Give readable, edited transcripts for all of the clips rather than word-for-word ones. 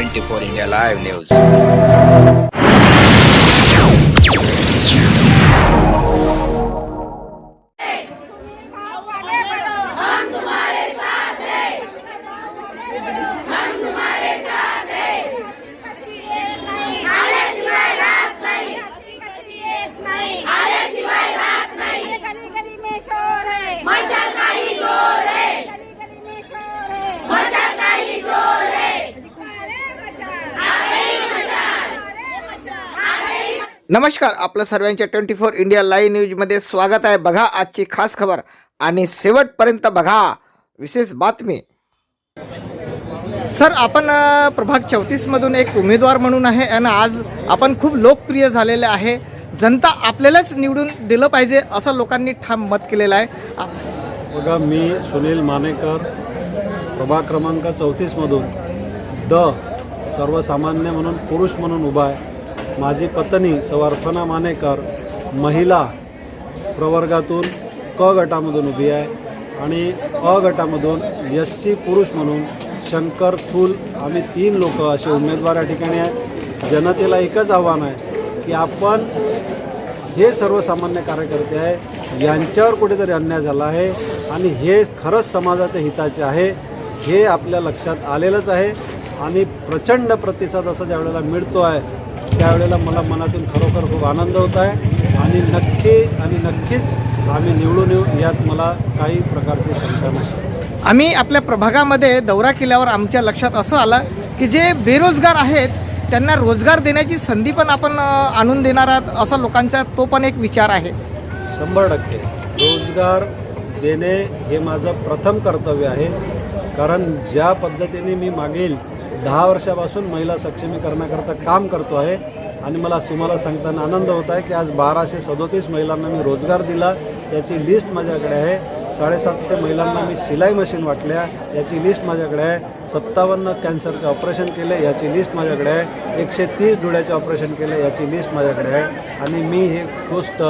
24 India Live News. नमस्कार, आपलं सर्वांच्या 24 इंडिया लाईव्ह न्यूजमध्ये स्वागत आहे. बघा आजची खास खबर आणि शेवटपर्यंत बघा विशेष बातमी. सर, आपण प्रभाग 34 मधून एक उमेदवार म्हणून आहे आणि आज आपण खूप लोकप्रिय झालेले आहे. जनता आपल्यालाच निवडून दिलं पाहिजे असं लोकांनी ठाम मत केलेलं आहे. बघा, मी सुनील मानेकर प्रभाग क्रमांक 34 मधून सर्वसामान्य म्हणून पुरुष म्हणून उभा आहे. माझी पत्नी अर्पणा मानेकर महिला प्रवर्गातून क गटामधून उभी आहे आणि अ गटामधून SC पुरुष म्हणून शंकर थूल, आम्ही 3 लोक असे उमेदवार या ठिकाणी आहे. जनतेला एकच आव्हान आहे की आपण हे सर्वसामान्य कार्यकर्ते आहे, यांच्यावर कुठेतरी अन्याय झाला आहे आणि हे खरंच समाजाच्या हिताचे आहे, हे आपल्या लक्षात आलेलंच आहे. आणि प्रचंड प्रतिसाद असा ज्यावेळेला मिळतो आहे त्यावेळेला मला मनातून खरोखर खूप आनंद होत आहे आणि नक्कीच आम्ही निवडून येऊ यात मला काही प्रकारची शंका नाही. आम्ही आपल्या प्रभागामध्ये दौरा केल्यावर आमच्या लक्षात असं आलं की जे बेरोजगार आहेत त्यांना रोजगार देण्याची संधी पण आपण आणून देणार आहात, असा लोकांचा तो पण एक विचार आहे. 100% रोजगार देणे हे माझं प्रथम कर्तव्य आहे. कारण ज्या पद्धतीने मी मागील 10 वर्षापासून महिला सक्षमीकरणाकरता काम करतो आहे आणि मला तुम्हाला सांगताना आनंद होत आहे की आज 1237 महिलांना मी रोजगार दिला, याची लिस्ट माझ्याकडे आहे. 750 महिलांना मी शिलाई मशीन वाटल्या, याची लिस्ट माझ्याकडे आहे. 57 कॅन्सरचे ऑपरेशन केले, याची लिस्ट माझ्याकडे आहे. 130 डोळ्याचे ऑपरेशन केले, याची लिस्ट माझ्याकडे आहे. आणि मी हे गोष्ट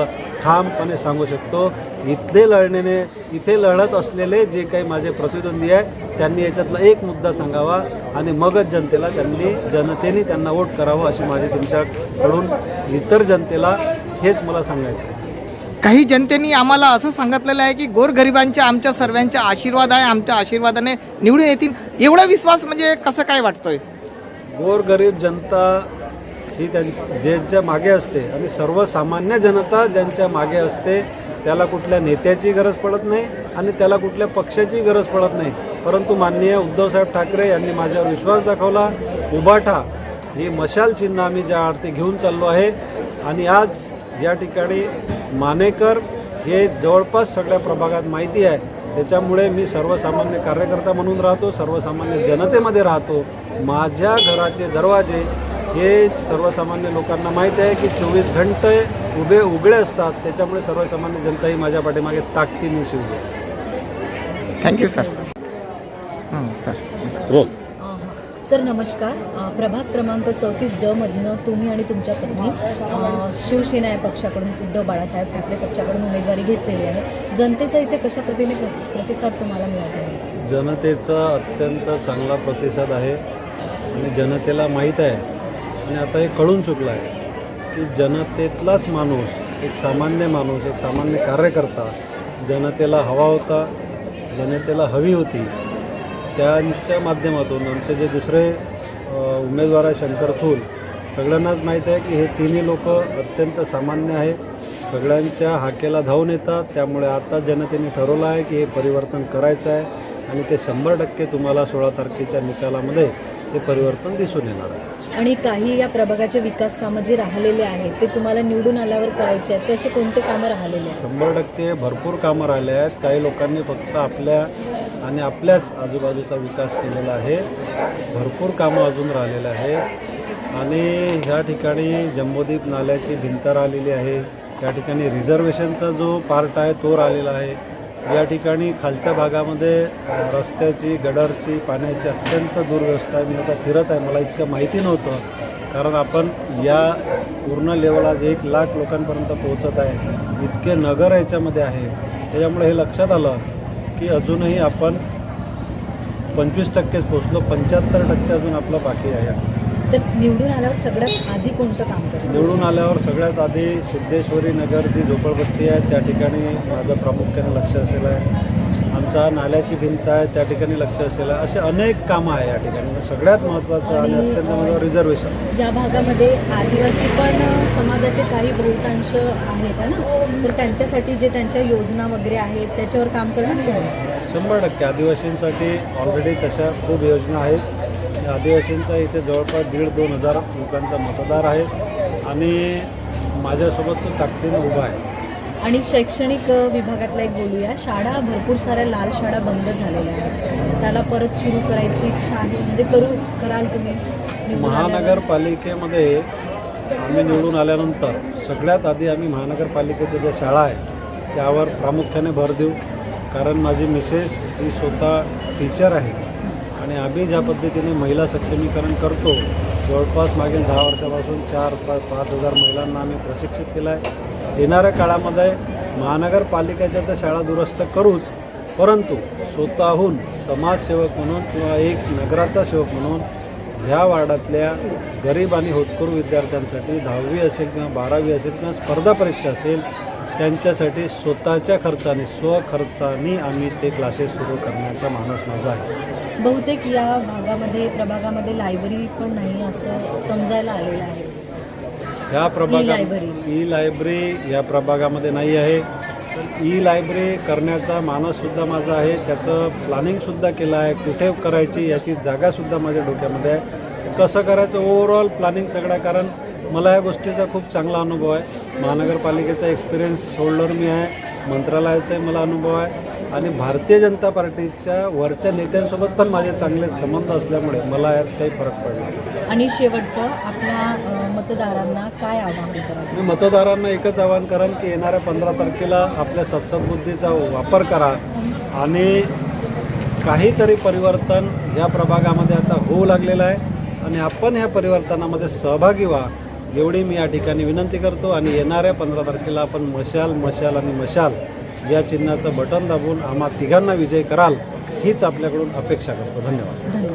ठामपणे सांगू शकतो, इथे लढत असलेले जे काही माझे प्रतिद्वंदी आहे त्यांनी याच्यातला एक मुद्दा सांगावा आणि मगच जनतेने त्यांना वोट करावं, अशी माझी तुमच्याकडून इतर जनतेला हेच मला सांगायचं आहे. काही जनतेने आम्हाला असं सांगितलेलं आहे की गोरगरिबांच्या आमच्या सर्वांचा आशीर्वाद आहे, आमच्या आशीर्वादाने निवडून येतील, एवढा विश्वास म्हणजे कसं काय वाटतोय? गोरगरीब जनता ही ज्यांच्या मागे असते आणि सर्वसामान्य जनता ज्यांच्या मागे असते त्याला कुठल्या नेत्याची गरज पडत नाही आणि त्याला कुठल्या पक्षाची गरज पडत नाही. परंतु माननीय उद्धवसाहेब ठाकरे यांनी माझ्यावर विश्वास दाखवला. उभाठा ही मशाल चिन्ह आम्ही ज्या अर्थी घेऊन चाललो आहे आणि आज या ठिकाणी मानेकर हे जवळपास सगळ्या प्रभागात माहिती आहे. त्याच्यामुळे मी सर्वसामान्य कार्यकर्ता म्हणून राहतो, सर्वसामान्य जनतेमध्ये राहतो. माझ्या घराचे दरवाजे हे सर्वसामान्य लोकांना माहीत आहे की 24 घंटे उघडे असतात. त्याच्यामुळे सर्वसामान्य जनता ही माझ्या पाठीमागे ताकदीने शिवली. Thank you sir. सर नमस्कार. प्रभाग क्रमांक 34 मधनं तुम्ही आणि तुमच्या पत्नी शिवसेना या पक्षाकडून उद्धव बाळासाहेब ठाकरे पक्षाकडून उमेदवारी घेतलेली आहे. जनतेचा इथे कशा पद्धतीने प्रतिसाद तुम्हाला मिळाला? जनतेचा अत्यंत चांगला प्रतिसाद आहे आणि जनतेला माहीत आहे आणि आता हे कळून चुकलं आहे की जनतेतलाच माणूस, एक सामान्य माणूस, एक सामान्य कार्यकर्ता जनतेला हवा होता, जनतेला हवी होती. त्यांच्या माध्यमातून आमचे जे दुसरे उमेदवार आहे शंकर थूल, सगळ्यांनाच माहीत आहे की हे तिन्ही लोक अत्यंत सामान्य आहेत, सगळ्यांच्या हाकेला धावून येतात. त्यामुळे आता जनतेने ठरवलं आहे की हे परिवर्तन करायचं आहे आणि ते 100% तुम्हाला 16 तारखेच्या निकालामध्ये ते परिवर्तन दिसून येणार आहे. आणि काही या प्रभागाचे विकास कामं जे राहिलेले आहेत ते तुम्हाला निवडून आल्यावर करायचे आहेत, तसे कोणते कामं राहिलेले आहेत? 100% भरपूर कामं राहिले आहेत. काही लोकांनी फक्त आपल्या आणि आपल्याच आजूबाजूचा विकास केलेला आहे. भरपूर कामं अजून राहिलेले आहेत आणि ह्या ठिकाणी जम्बोदीप नाल्याची भिंत राहिलेली आहे. या ठिकाणी रिझर्वेशनचा जो पार्ट आहे तो राहिलेला आहे. या ठिकाणी खालच्या भागामध्ये रस्त्याची, गडरची, पाण्याची अत्यंत दुर्व्यवस्था आहे. मी आता फिरत आहे, मला इतकं माहिती नव्हतं, कारण आपण या पूर्ण लेवल आज 1 लाख लोकांपर्यंत पोहोचत आहे. इतके नगर याच्यामध्ये आहे. त्याच्यामुळे हे लक्षात आलं की अजूनही आपण 25%च पोचलो, 75% अजून आपलं बाकी आहे. तर निवडून आल्यावर सगळ्यात आधी कोणतं काम करणार? निवडून आल्यावर सगळ्यात आधी सिद्धेश्वरी नगर जी झोपडपट्टी आहे त्या ठिकाणी माझं प्रामुख्याने लक्ष असेल आहे. आमचा नाल्याची भिंत आहे त्या ठिकाणी लक्ष असेल आहे. असे अनेक कामं आहे या ठिकाणी. सगळ्यात महत्त्वाचं आणि अत्यंत महत्त्वाचं रिझर्वेशन. या भागामध्ये आदिवासी पण समाजाचे काही बहुतांश आहेत है ना, तर त्यांच्यासाठी जे त्यांच्या योजना वगैरे आहेत त्याच्यावर काम करणार कोण? 100% आदिवासींसाठी ऑलरेडी तशा खूप योजना आहेत. आदिवासींचा इथे जवळपास 1,500-2 हजार लोकांचा मतदार आहे आणि माझ्यासोबत तो ताकदीने उभा आहे. आणि शैक्षणिक विभागातला एक बोलूया. शाळा भरपूर साऱ्या लाल शाळा बंद झालेल्या आहेत, त्याला परत सुरू करायची इच्छा आहे, म्हणजे कराल तुम्ही निवडून आल्यावर? महानगरपालिकेमध्ये आम्ही निवडून आल्यानंतर सगळ्यात आधी आम्ही महानगरपालिकेच्या ज्या शाळा आहेत त्यावर प्रामुख्याने भर देऊ. कारण माझी मिसेस ही स्वतः टीचर आहे आणि आम्ही ज्या पद्धतीने महिला सक्षमीकरण करतो, जवळपास मागील 10 वर्षापासून 4-5 हजार महिलांना आम्ही प्रशिक्षित केलं आहे. येणाऱ्या काळामध्ये महानगरपालिकेच्या तर शाळा दुरुस्त करूच, परंतु स्वतःहून समाजसेवक म्हणून किंवा एक नगराचा सेवक म्हणून ह्या वार्डातल्या गरीब आणि होतकरू विद्यार्थ्यांसाठी 10वी असेल किंवा 12वी असेल किंवा स्पर्धा परीक्षा असेल त्यांच्यासाठी स्वतःच्या खर्चाने स्वखर्चाने आम्ही ते क्लासेस सुरू करण्याचा मानस माझा आहे. बहुतेक या भागामध्ये प्रभागामध्ये लायब्ररी पण नाही असं समजायला आलेलं आहे. ह्या ई लायब्ररी या प्रभागामध्ये नाही आहे. ई लायब्ररी करण्याचा मानससुद्धा माझा आहे. त्याचं प्लॅनिंगसुद्धा केलं आहे. कुठे करायची याची जागासुद्धा माझ्या डोक्यामध्ये आहे. कसं करायचं ओव्हरऑल प्लॅनिंग सगळं. कारण मला या गोष्टीचा खूप चांगला अनुभव आहे. महानगरपालिकेचा एक्सपिरियन्स होल्डर मी आहे, मंत्रालयाचाही मला अनुभव आहे आणि भारतीय जनता पार्टीच्या वरच्या नेत्यांसोबत पण माझे चांगले संबंध असल्यामुळे मला यात काही फरक पडला. आणि शेवटचं आपल्या मतदारांना काय आवाहन करायचं? मी मतदारांना एकच आवाहन करेन की येणाऱ्या 15 तारखेला आपल्या सत्सद्बुद्धीचा वापर करा आणि काहीतरी परिवर्तन या प्रभागामध्ये आता होऊ लागलेलं आहे आणि आपण ह्या परिवर्तनामध्ये सहभागी व्हा एवढी मी या ठिकाणी विनंती करतो. आणि येणाऱ्या 15 तारखेला आपण मशाल मशाल आणि मशाल या चिन्हाचं बटन दाबून आम्हा तिघांना विजय कराल हीच आपल्याकडून अपेक्षा करतो. धन्यवाद.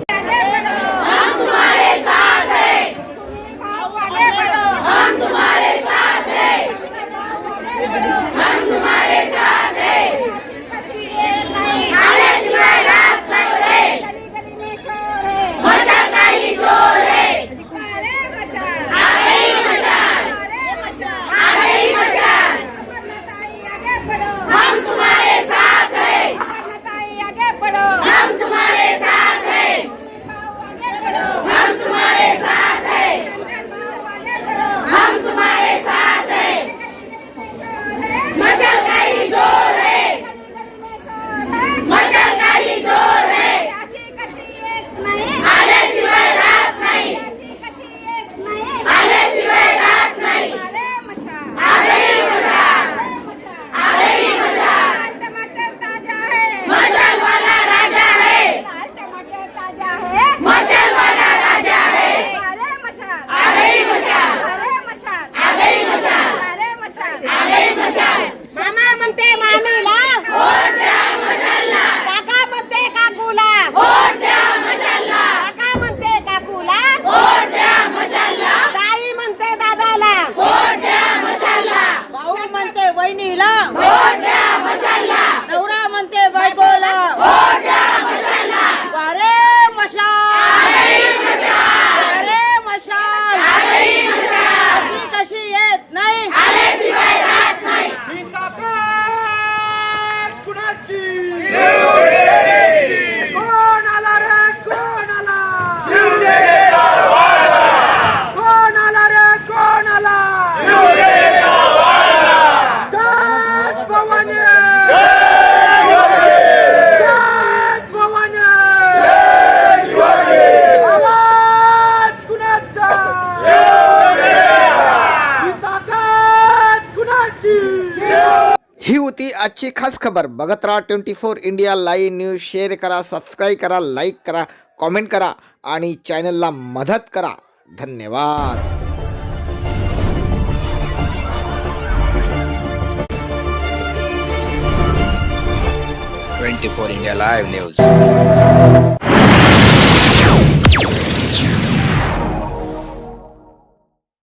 ही होती आजची खास खबर. बघत राहा 24 इंडिया लाईव्ह न्यूज. शेअर करा, सबस्क्राईब करा, लाईक करा, कॉमेंट करा आणि चॅनलला मदत करा. धन्यवाद. 24 India Live News.